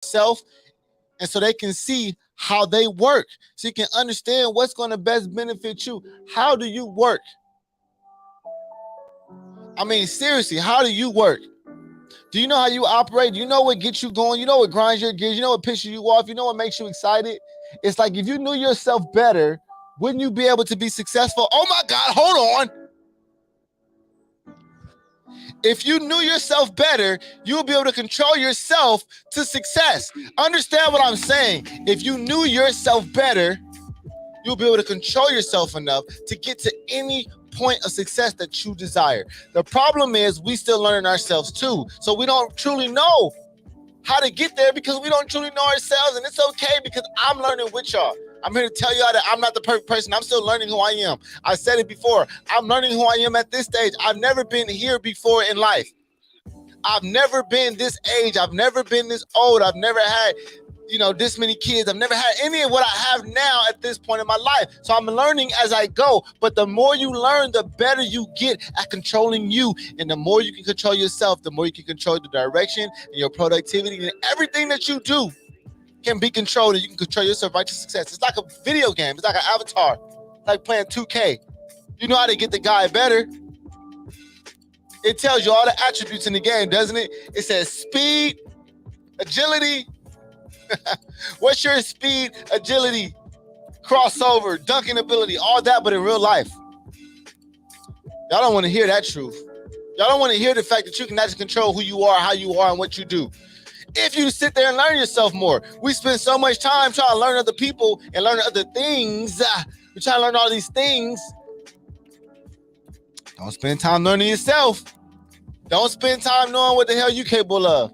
self, and so they can see how they work, so you can understand what's going to best benefit you. How do you work? I mean, seriously, how do you work? Do you know how you operate? Do you know what gets you going? You know what grinds your gears? You know what pisses you off? You know what makes you excited? It's like if you knew yourself better, wouldn't you be able to be successful? Oh my God, hold on. If you knew yourself better, you'll be able to control yourself to success. Understand what I'm saying? If you knew yourself better, you'll be able to control yourself enough to get to any point of success that you desire. The problem is we still learning ourselves too. So we don't truly know how to get there because we don't truly know ourselves. And it's okay because I'm learning with y'all. I'm here to tell y'all that I'm not the perfect person. I'm still learning who I am. I said it before. I'm learning who I am at this stage. I've never been here before in life. I've never been this age. I've never been this old. I've never had, this many kids. I've never had any of what I have now at this point in my life. So I'm learning as I go. But the more you learn, the better you get at controlling you. And the more you can control yourself, the more you can control the direction and your productivity and everything that you do can be controlled, and you can control yourself right to success. It's like a video game. It's like an avatar. It's like playing 2K. You know how to get the guy better. It tells you all the attributes in the game, doesn't it? It says speed, agility. What's your speed, agility, crossover, dunking ability, all that, but in real life? Y'all don't want to hear that truth. Y'all don't want to hear the fact that you can actually control who you are, how you are, and what you do. If you sit there and learn yourself more. We spend so much time trying to learn other people and learn other things. We try to learn all these things. Don't spend time learning yourself. Don't spend time knowing what the hell you're capable of.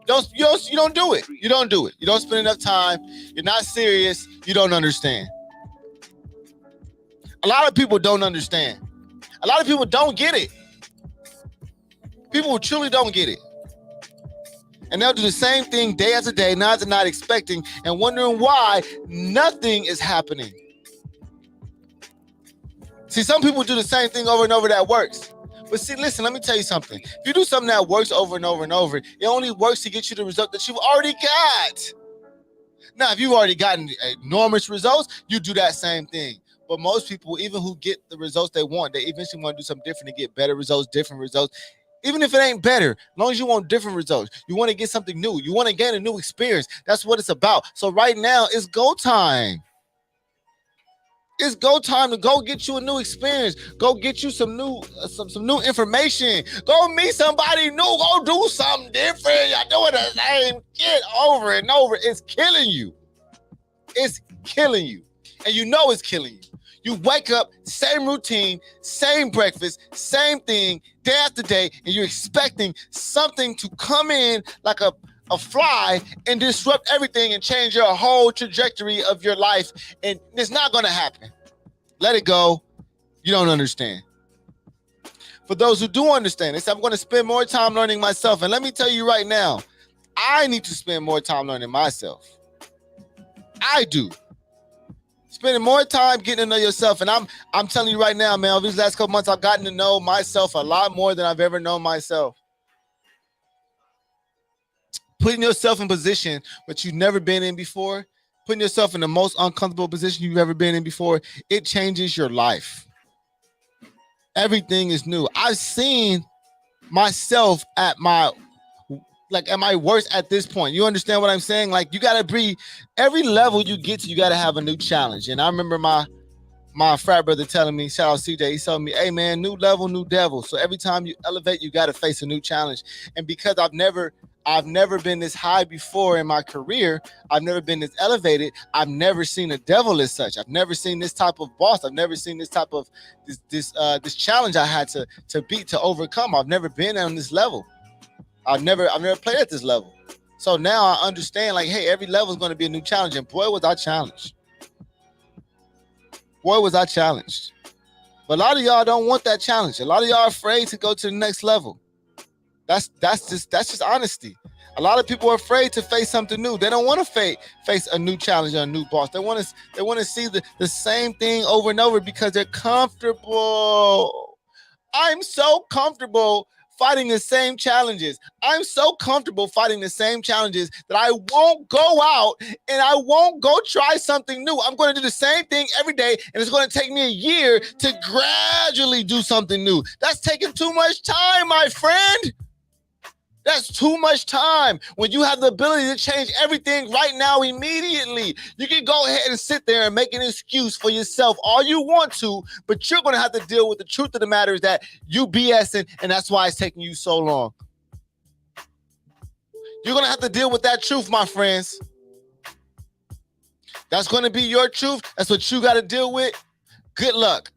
You don't do it. You don't do it. You don't spend enough time. You're not serious. You don't understand. A lot of people don't understand. A lot of people don't get it. People truly don't get it. And they'll do the same thing day after day, night after night, expecting and wondering why nothing is happening. See, some people do the same thing over and over that works. But see, listen, let me tell you something. If you do something that works over and over and over, it only works to get you the result that you've already got. Now, if you've already gotten enormous results, you do that same thing. But most people, even who get the results they want, they eventually want to do something different to get better results, different results. Even if it ain't better, as long as you want different results, you want to get something new. You want to gain a new experience. That's what it's about. So right now, it's go time. It's go time to go get you a new experience. Go get you some new information. Go meet somebody new. Go do something different. You're doing the same shit over and over. It's killing you. It's killing you. And you know it's killing you. You wake up, same routine, same breakfast, same thing, day after day, and you're expecting something to come in like a fly and disrupt everything and change your whole trajectory of your life. And it's not going to happen. Let it go. You don't understand. For those who do understand, they say, I'm going to spend more time learning myself. And let me tell you right now, I need to spend more time learning myself. I do. Spending more time getting to know yourself. And I'm telling you right now, man, over these last couple months, I've gotten to know myself a lot more than I've ever known myself. Putting yourself in position that you've never been in before, putting yourself in the most uncomfortable position you've ever been in before, it changes your life. Everything is new. I've seen myself at my worst at this point. You understand what I'm saying? Like, you got to be, every level you get to, you got to have a new challenge. And I remember my frat brother telling me, shout out CJ, he told me, hey man, new level, new devil. So every time you elevate, you got to face a new challenge. And because I've never been this high before in my career, I've never been this elevated, I've never seen a devil as such. I've never seen this type of boss. I've never seen this type of this challenge I had to beat, to overcome. I've never been on this level. I've never played at this level. So now I understand, like, hey, every level is going to be a new challenge. And boy, was I challenged. Boy, was I challenged. But a lot of y'all don't want that challenge. A lot of y'all are afraid to go to the next level. That's just honesty. A lot of people are afraid to face something new. They don't want to face a new challenge or a new boss. They want to see the same thing over and over because they're comfortable. I'm so comfortable fighting the same challenges. I'm so comfortable fighting the same challenges that I won't go out and I won't go try something new. I'm going to do the same thing every day, and it's going to take me a year to gradually do something new. That's taking too much time, my friend. That's too much time when you have the ability to change everything right now immediately. You can go ahead and sit there and make an excuse for yourself all you want to, but you're going to have to deal with the truth of the matter is that you BSing, and that's why it's taking you so long. You're going to have to deal with that truth, my friends. That's going to be your truth. That's what you got to deal with. Good luck.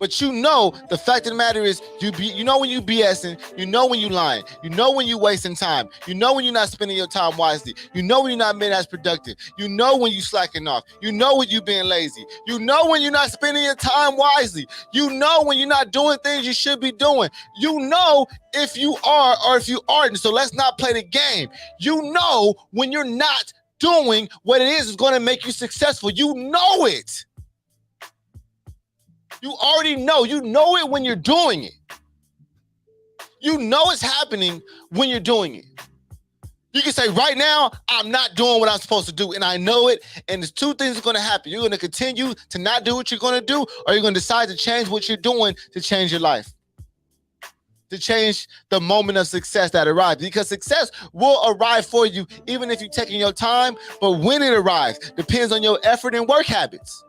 But you know, the fact of the matter is, you know when you BSing, you know when you lying, you know when you wasting time, you know when you're not spending your time wisely, you know when you're not being as productive, you know when you slacking off, you know when you being lazy, you know when you're not spending your time wisely, you know when you're not doing things you should be doing, you know if you are or if you aren't. So let's not play the game. You know when you're not doing what it is going to make you successful. You know it. You already know. You know it when you're doing it. You know it's happening when you're doing it. You can say, right now, I'm not doing what I'm supposed to do, and I know it, and there's two things are going to happen. You're going to continue to not do what you're going to do, or you're going to decide to change what you're doing to change your life, to change the moment of success that arrives, because success will arrive for you, even if you're taking your time, but when it arrives depends on your effort and work habits.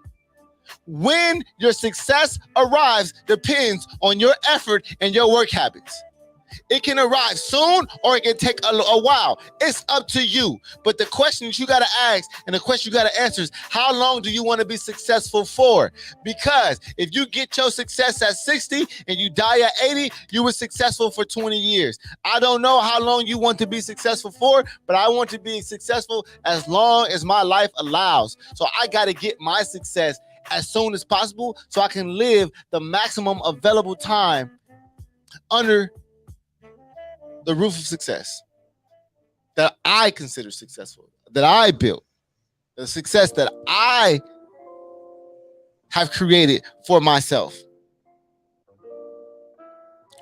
When your success arrives depends on your effort and your work habits. It can arrive soon or it can take a while. It's up to you. But the question that you got to ask and the question you got to answer is, how long do you want to be successful for? Because if you get your success at 60 and you die at 80, you were successful for 20 years. I don't know how long you want to be successful for, but I want to be successful as long as my life allows. So I got to get my success as soon as possible so I can live the maximum available time under the roof of success that I consider successful, that I built, the success that I have created for myself.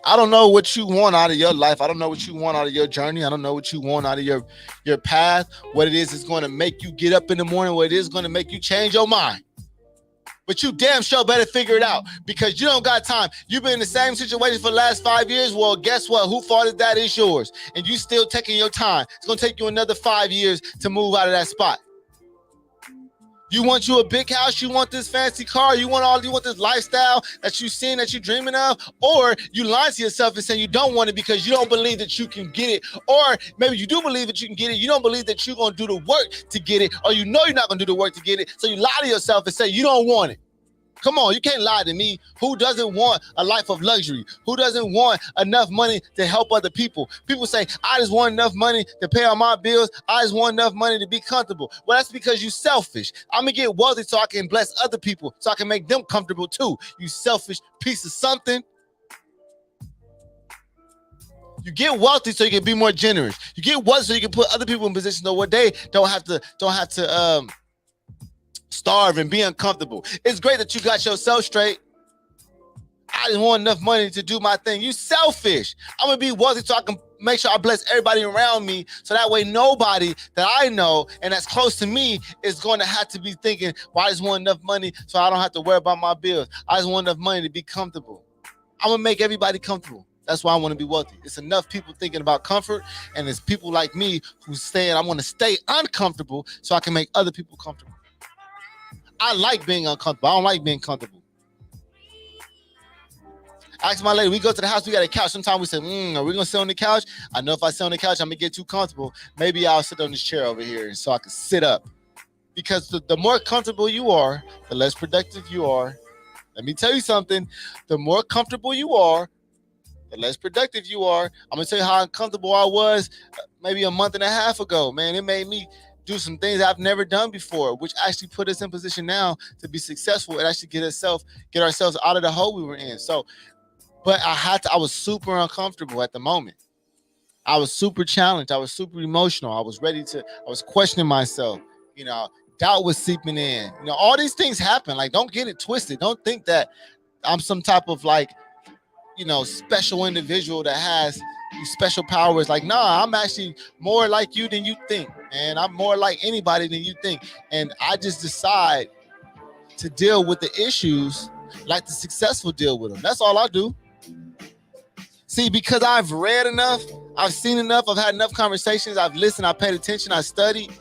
I don't know what you want out of your life. I don't know what you want out of your journey. I don't know what you want out of your path, what it is going to make you get up in the morning, what it is going to make you change your mind. But you damn sure better figure it out because you don't got time. You've been in the same situation for the last 5 years. Well, guess what? Who fault is that? Is yours. And you still taking your time. It's going to take you another 5 years to move out of that spot. You want you a big house, you want this fancy car, you want this lifestyle that you seen, that you dreaming of, or you lie to yourself and say you don't want it because you don't believe that you can get it, or maybe you do believe that you can get it, you don't believe that you're going to do the work to get it, or you know you're not going to do the work to get it, so you lie to yourself and say you don't want it. Come on, you can't lie to me. Who doesn't want a life of luxury? Who doesn't want enough money to help other people? People say, I just want enough money to pay all my bills. I just want enough money to be comfortable. Well, that's because you're selfish. I'm going to get wealthy so I can bless other people, so I can make them comfortable too. You selfish piece of something. You get wealthy so you can be more generous. You get wealthy so you can put other people in positions where they don't have to starve and be uncomfortable. It's great that you got yourself straight. I just want enough money to do my thing. You selfish. I'm going to be wealthy so I can make sure I bless everybody around me so that way nobody that I know and that's close to me is going to have to be thinking, well, I just want enough money so I don't have to worry about my bills. I just want enough money to be comfortable. I'm going to make everybody comfortable. That's why I want to be wealthy. It's enough people thinking about comfort, and it's people like me who's saying I want to stay uncomfortable so I can make other people comfortable. I like being uncomfortable. I don't like being comfortable. I asked my lady, we go to the house, we got a couch. Sometimes we say, are we going to sit on the couch? I know if I sit on the couch, I'm going to get too comfortable. Maybe I'll sit on this chair over here so I can sit up. Because the more comfortable you are, the less productive you are. Let me tell you something. The more comfortable you are, the less productive you are. I'm going to tell you how uncomfortable I was maybe a month and a half ago. Man, it made me do some things I've never done before, which actually put us in position now to be successful and actually get ourselves out of the hole we were in. So, but I was super uncomfortable at the moment. I was super challenged. I was super emotional. I was questioning myself. Doubt was seeping in. All these things happen. Like, don't get it twisted. Don't think that I'm some type of special individual that has these special powers. Like, nah, I'm actually more like you than you think, and I'm more like anybody than you think. And I just decide to deal with the issues like the successful deal with them. That's all I do. See, because I've read enough, I've seen enough, I've had enough conversations, I've listened, I paid attention, I studied.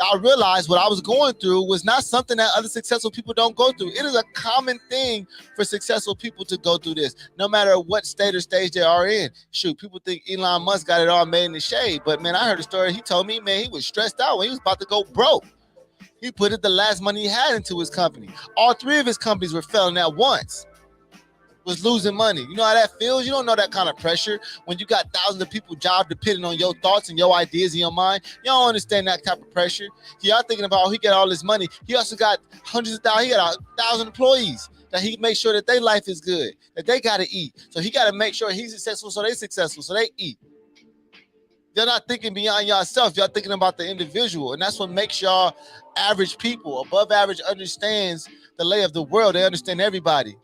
I realized what I was going through was not something that other successful people don't go through. It is a common thing for successful people to go through this, no matter what state or stage they are in. Shoot, people think Elon Musk got it all made in the shade, but man, I heard a story. He told me, man, he was stressed out when he was about to go broke. He put the last money he had into his company. All three of his companies were failing at once. Was losing money. You know how that feels? You don't know that kind of pressure when you got thousands of people job depending on your thoughts and your ideas in your mind. You don't understand that type of pressure. Y'all thinking about, he got all this money. He also got hundreds of thousands. He got 1,000 employees that he makes sure that their life is good, that they got to eat. So he got to make sure he's successful so they successful, so they eat. You're not thinking beyond yourself. Y'all thinking about the individual. And that's what makes y'all average people. Above average understands the lay of the world. They understand everybody.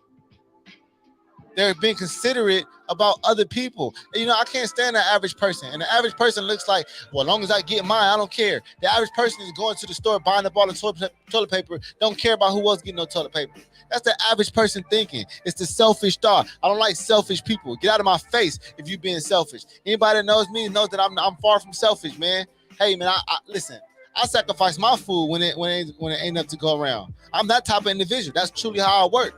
They're being considerate about other people. And, I can't stand the average person. And the average person looks like, well, as long as I get mine, I don't care. The average person is going to the store, buying up all the toilet paper, don't care about who else getting no toilet paper. That's the average person thinking. It's the selfish thought. I don't like selfish people. Get out of my face if you're being selfish. Anybody that knows me knows that I'm far from selfish, man. Hey, man, I listen. I sacrifice my food when it ain't enough to go around. I'm that type of individual. That's truly how I work.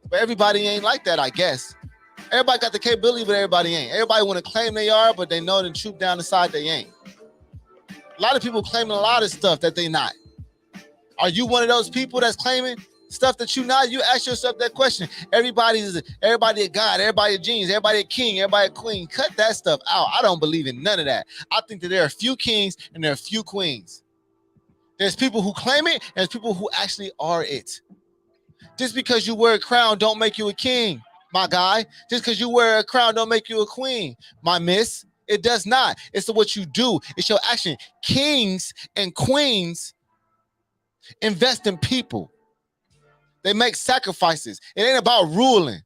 But everybody ain't like that, I guess. Everybody got the capability, but everybody ain't. Everybody want to claim they are, but they know the truth down inside they ain't. A lot of people claiming a lot of stuff that they not. Are you one of those people that's claiming stuff that you not? You ask yourself that question. Everybody a god, everybody a genius, everybody a king, everybody a queen. Cut that stuff out. I don't believe in none of that. I think that there are a few kings and there are a few queens. There's people who claim it, and there's people who actually are it. Just because you wear a crown don't make you a king, my guy. Just because you wear a crown don't make you a queen, my miss. It does not. It's what you do. It's your action. Kings and queens invest in people. They make sacrifices. It ain't about ruling.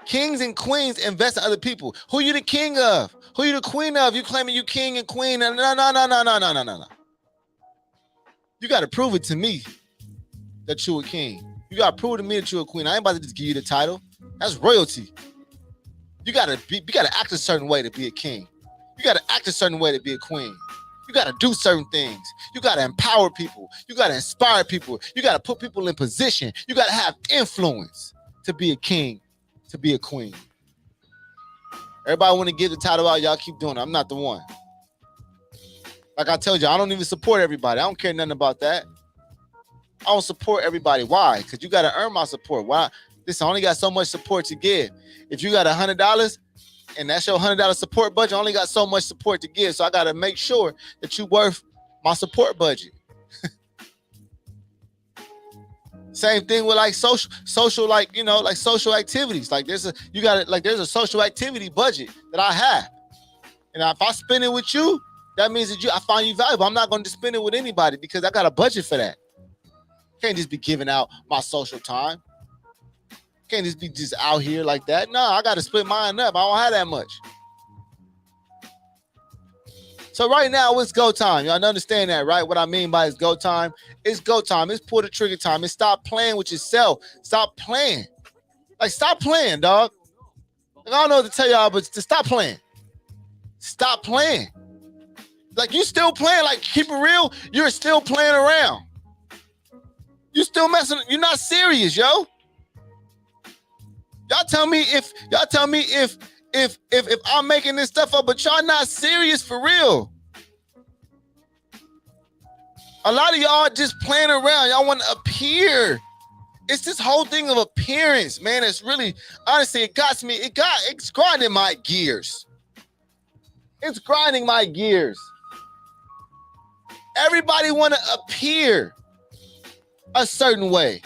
Kings and queens invest in other people. Who you the king of? Who you the queen of? You claiming you king and queen? No. You got to prove it to me that you a king. You got to prove to me that you a queen. I ain't about to just give you the title. That's royalty. You got to act a certain way to be a king. You got to act a certain way to be a queen. You got to do certain things. You got to empower people. You got to inspire people. You got to put people in position. You got to have influence to be a king, to be a queen. Everybody want to give the title out. Y'all keep doing it. I'm not the one. Like I told you, I don't even support everybody. I don't care nothing about that. I don't support everybody. Why? Because you got to earn my support. Why? Listen, I only got so much support to give. If you got $100 and that's your $100 support budget, I only got so much support to give. So I got to make sure that you worth my support budget. Same thing with like social, like, like social activities. Like there's a social activity budget that I have. And if I spend it with you, that means that I find you valuable. I'm not going to spend it with anybody because I got a budget for that. Can't just be giving out my social time. Can't just be out here like that. No, I got to split mine up. I don't have that much. So right now, it's go time. Y'all understand that, right? What I mean by it's go time. It's go time. It's pull the trigger time. It's stop playing with yourself. Stop playing. Like, stop playing, dog. Like, I don't know what to tell y'all, but to stop playing. Stop playing. Like, you still playing. Like, keep it real. You're still playing around. You still messing. You're not serious, yo. Y'all tell me if I'm making this stuff up, but y'all not serious for real. A lot of y'all just playing around. Y'all want to appear. It's this whole thing of appearance, man. It's really, honestly, it's grinding my gears. It's grinding my gears. Everybody want to appear a certain way.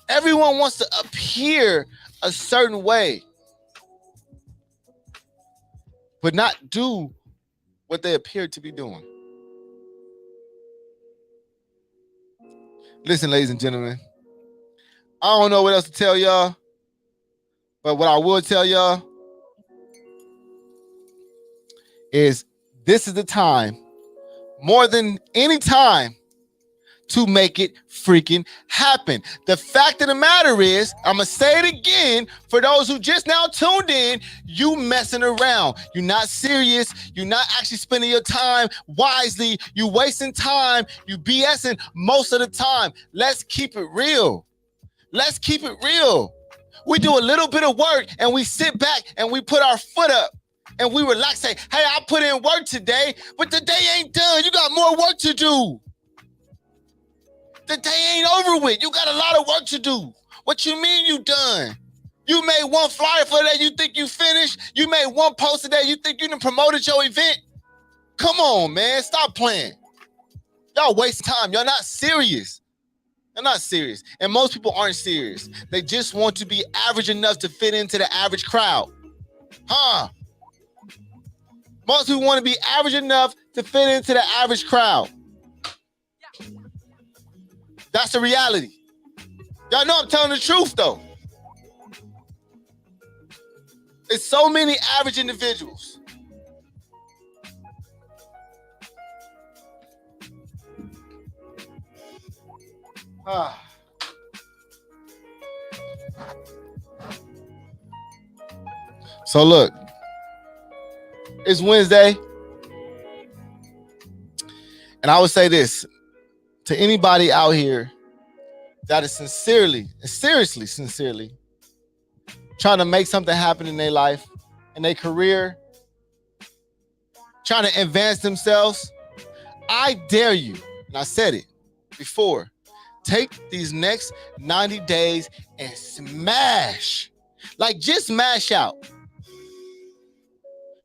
Everyone wants to appear a certain way, but not do what they appear to be doing. Listen, ladies and gentlemen, I don't know what else to tell y'all, but what I will tell y'all is this is the time, more than any time, to make it freaking happen. The fact of the matter is, I'm gonna say it again for those who just now tuned in, you messing around. You're not serious. You're not actually spending your time wisely. You wasting time. You BSing most of the time. Let's keep it real. Let's keep it real. We do a little bit of work and we sit back and we put our foot up and we relax, say, hey, I put in work today, but the day ain't done. You got more work to do. The day ain't over with. You got a lot of work to do. What you mean you done? You made one flyer for that, you think you finished? You made one post today, you think you done promoted your event? Come on, man. Stop playing. Y'all waste time. Y'all not serious. You're not serious. And most people aren't serious. They just want to be average enough to fit into the average crowd. Huh? Most people want to be average enough to fit into the average crowd. That's the reality. Y'all know I'm telling the truth, though. It's so many average individuals. So look, it's Wednesday. And I would say this to anybody out here that is sincerely trying to make something happen in their life, in their career, trying to advance themselves. I dare you, and I said it before, take these next 90 days and smash. Like, just smash out.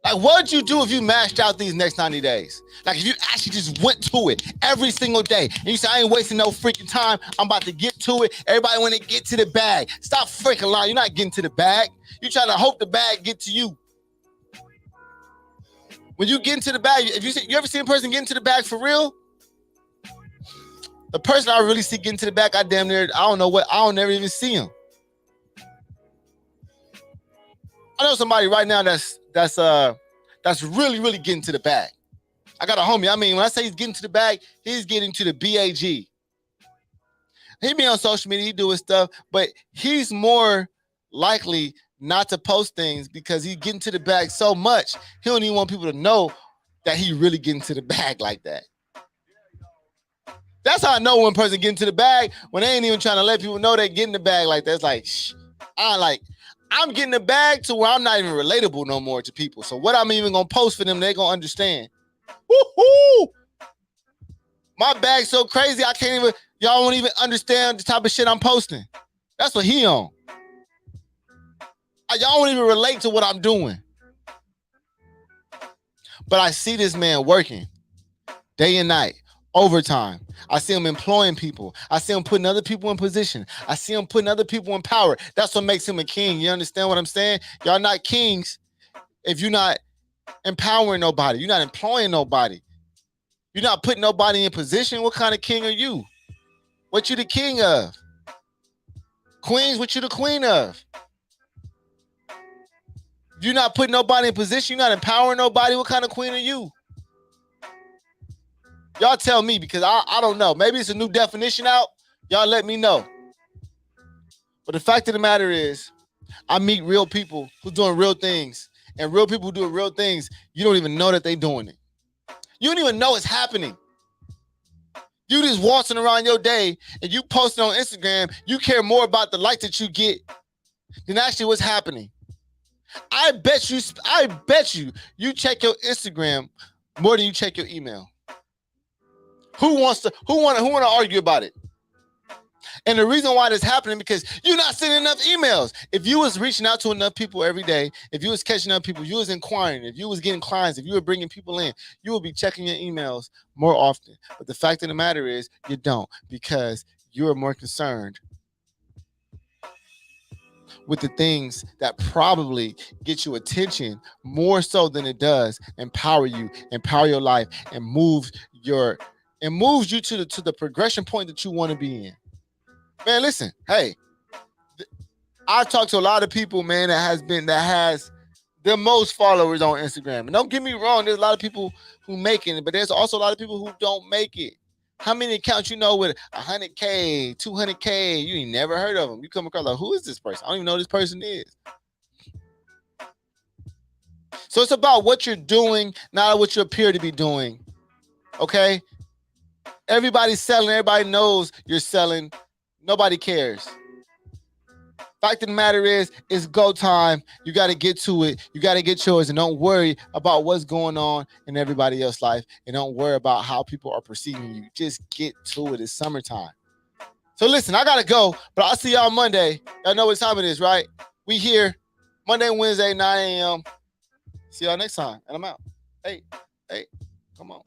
Like, what'd you do if you mashed out these next 90 days? Like, if you actually just went to it every single day and you say, I ain't wasting no freaking time. I'm about to get to it. Everybody want to get to the bag. Stop freaking lying. You're not getting to the bag. You're trying to hope the bag get to you. When you get into the bag, if you ever see a person get into the bag for real? The person I really see get into the bag, I don't never even see him. I know somebody right now that's really, really getting to the bag. I got a homie. I mean, when I say he's getting to the bag, he's getting to the BAG. He be on social media, he do his stuff, but he's more likely not to post things because he's getting to the bag so much, he don't even want people to know that he really getting to the bag like that. That's how I know when a person getting to the bag, when they ain't even trying to let people know they getting the bag like that. It's like, I'm getting the bag to where I'm not even relatable no more to people. So what I'm even gonna post for them, they gonna understand. Woo-hoo! My bag's so crazy, y'all won't even understand the type of shit I'm posting. That's what he on. Y'all won't even relate to what I'm doing. But I see this man working day and night, overtime. I see him employing people. I see him putting other people in position. I see him putting other people in power. That's what makes him a king. You understand what I'm saying? Y'all not kings if you're not empowering nobody. You're not employing nobody. You're not putting nobody in position. What kind of king are you? What you the king of? Queens, what you the queen of? You're not putting nobody in position. You're not empowering nobody. What kind of queen are you? Y'all tell me, because I don't know. Maybe it's a new definition out. Y'all let me know. But the fact of the matter is, I meet real people who doing real things. And real people who doing real things, you don't even know that they doing it. You don't even know it's happening. You just waltzing around your day and you posting on Instagram, you care more about the likes that you get than actually what's happening. I bet you check your Instagram more than you check your email. Who want to argue about it? And the reason why this happening because you're not sending enough emails. If you was reaching out to enough people every day, if you was catching up people, you was inquiring, if you was getting clients, if you were bringing people in, you will be checking your emails more often. But the fact of the matter is you don't, because you're more concerned with the things that probably get you attention more so than it does empower you, empower your life, and move your and moves you to the progression point that you want to be in. Man, listen, hey, I've talked to a lot of people, man, that has the most followers on Instagram. And don't get me wrong, there's a lot of people who making it, but there's also a lot of people who don't make it. How many accounts you know with 100K, 200K? You ain't never heard of them. You come across like, who is this person? I don't even know who this person is. So it's about what you're doing, not what you appear to be doing. Okay? Everybody's selling. Everybody knows you're selling. Nobody cares. Fact of the matter is, it's go time. You got to get to it. You got to get yours, and don't worry about what's going on in everybody else's life, and don't worry about how people are perceiving you. Just get to it. It's summertime. So listen, I got to go, but I'll see y'all Monday. Y'all know what time it is, right? We here Monday, Wednesday, 9 a.m. See y'all next time, and I'm out. Hey, come on.